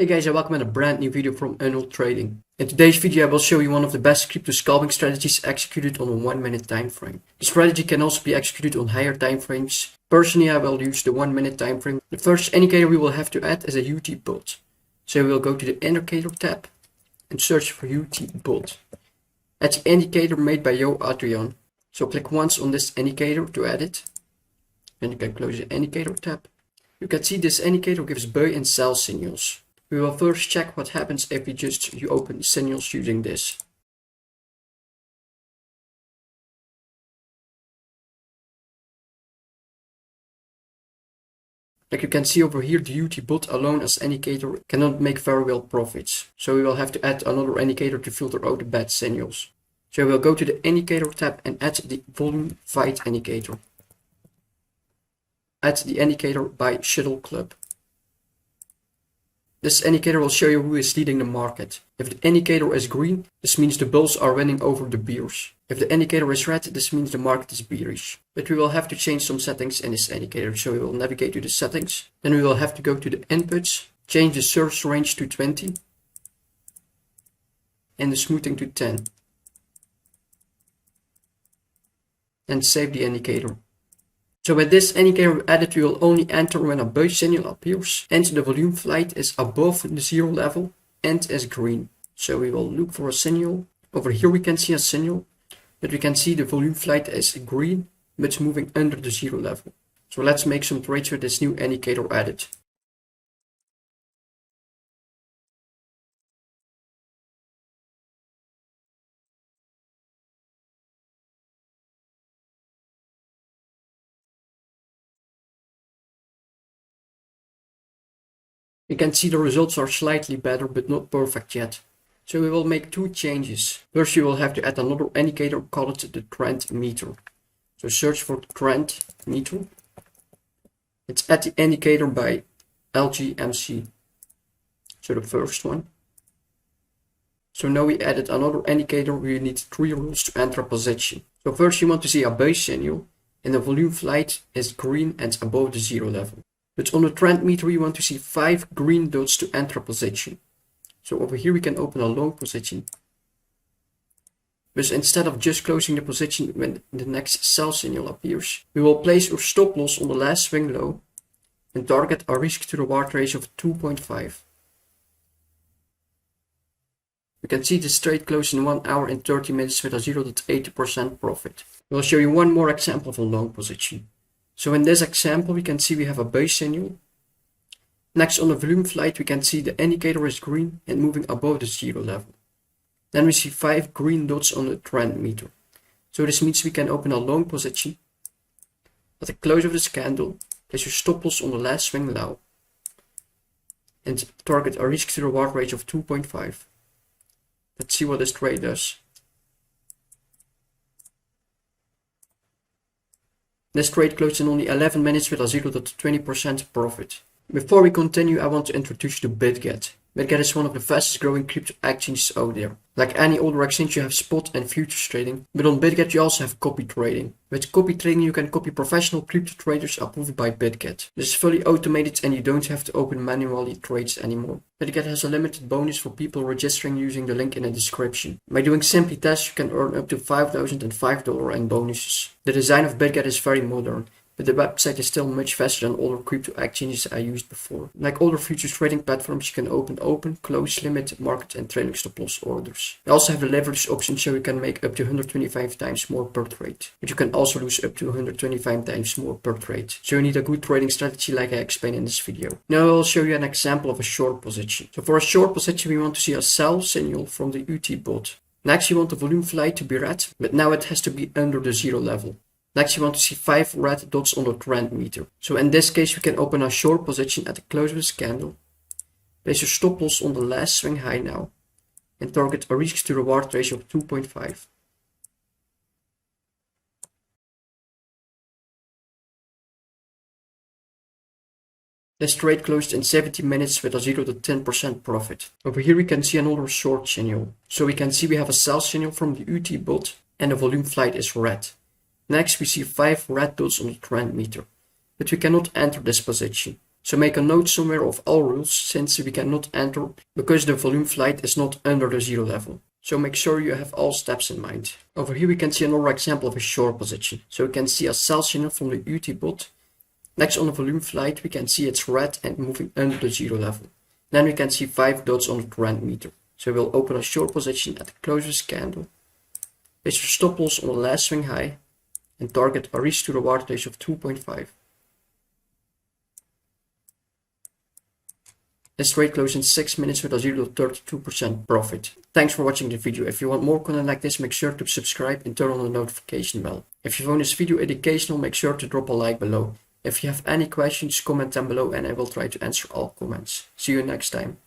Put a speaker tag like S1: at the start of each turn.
S1: Hey guys, and welcome to a brand new video from Unreal Trading. In today's video I will show you one of the best crypto scalping strategies executed on a 1 minute time frame. The strategy can also be executed on higher time frames. Personally, I will use the 1 minute time frame. The first indicator we will have to add is a UT bot. So we will go to the indicator tab and search for UT bot. Add the indicator made by Adrian. So click once on this indicator to add it. Then you can close the indicator tab. You can see this indicator gives buy and sell signals. We will first check what happens if you open signals using this. Like you can see over here, the UT bot alone as indicator cannot make very well profits. So we will have to add another indicator to filter out the bad signals. So we'll go to the indicator tab and add the volume fight indicator. Add the indicator by Shuttle Club. This indicator will show you who is leading the market. If the indicator is green, this means the bulls are winning over the bears. If the indicator is red, this means the market is bearish. But we will have to change some settings in this indicator, so we will navigate to the settings. Then we will have to go to the inputs, change the source range to 20 and the smoothing to 10. And save the indicator. So with this indicator added, we will only enter when a buy signal appears and the volume flight is above the zero level and is green. So we will look for a signal. Over here we can see a signal, but we can see the volume flight is green, but it's moving under the zero level. So let's make some trades with this new indicator added. You can see the results are slightly better, but not perfect yet. So we will make two changes. First, you will have to add another indicator, call it the trend meter. So search for trend meter. Let's add the indicator by LGMC. So the first one. So now we added another indicator. We need 3 rules to enter a position. So first you want to see a buy signal and the volume flight is green and above the zero level. But on the trend meter, we want to see 5 green dots to enter a position. So over here we can open a long position. But instead of just closing the position when the next sell signal appears, we will place our stop loss on the last swing low and target a risk to reward ratio of 2.5. You can see this trade closed in 1 hour and 30 minutes with a 0.80% profit. We'll show you one more example of a long position. So in this example, we can see we have a buy signal. Next on the volume flight, we can see the indicator is green and moving above the zero level. Then we see 5 green dots on the trend meter. So this means we can open a long position. At the close of this candle, place your stop loss on the last swing low and target a risk to reward ratio of 2.5. Let's see what this trade does. This trade closed in only 11 minutes with a 0.20% profit. Before we continue, I want to introduce you to BitGet. BitGet is one of the fastest growing crypto exchanges out there. Like any older exchange, you have spot and futures trading, but on BitGet you also have copy trading. With copy trading, you can copy professional crypto traders approved by BitGet. This is fully automated and you don't have to open manually trades anymore. BitGet has a limited bonus for people registering using the link in the description. By doing simply tests, you can earn up to $5,005 in bonuses. The design of BitGet is very modern, but the website is still much faster than older crypto exchanges I used before. Like older futures trading platforms, you can open, close, limit, market and trailing stop loss orders. You also have the leverage option, so you can make up to 125 times more per trade. But you can also lose up to 125 times more per trade. So you need a good trading strategy like I explained in this video. Now I will show you an example of a short position. So for a short position, we want to see a sell signal from the UT bot. Next, you want the volume flight to be red, but now it has to be under the zero level. Next, you want to see 5 red dots on the trend meter. So in this case, we can open a short position at the close of this candle. Place your stop loss on the last swing high now and target a risk to reward ratio of 2.5. This trade closed in 70 minutes with a 0.10% profit. Over here we can see another short signal. So we can see we have a sell signal from the UT bot and the volume flight is red. Next we see 5 red dots on the trend meter, but we cannot enter this position. So make a note somewhere of all rules, since we cannot enter because the volume flight is not under the zero level. So make sure you have all steps in mind. Over here we can see another example of a short position. So we can see a sell signal from the UT bot. Next on the volume flight we can see it's red and moving under the zero level. Then we can see 5 dots on the trend meter. So we'll open a short position at the closest candle. Place your stop loss on the last swing high and target a risk to reward ratio of 2.5. This trade closed in 6 minutes with a 0.32% profit. Thanks for watching the video. If you want more content like this, make sure to subscribe and turn on the notification bell. If you found this video educational, make sure to drop a like below. If you have any questions, comment them below and I will try to answer all comments. See you next time.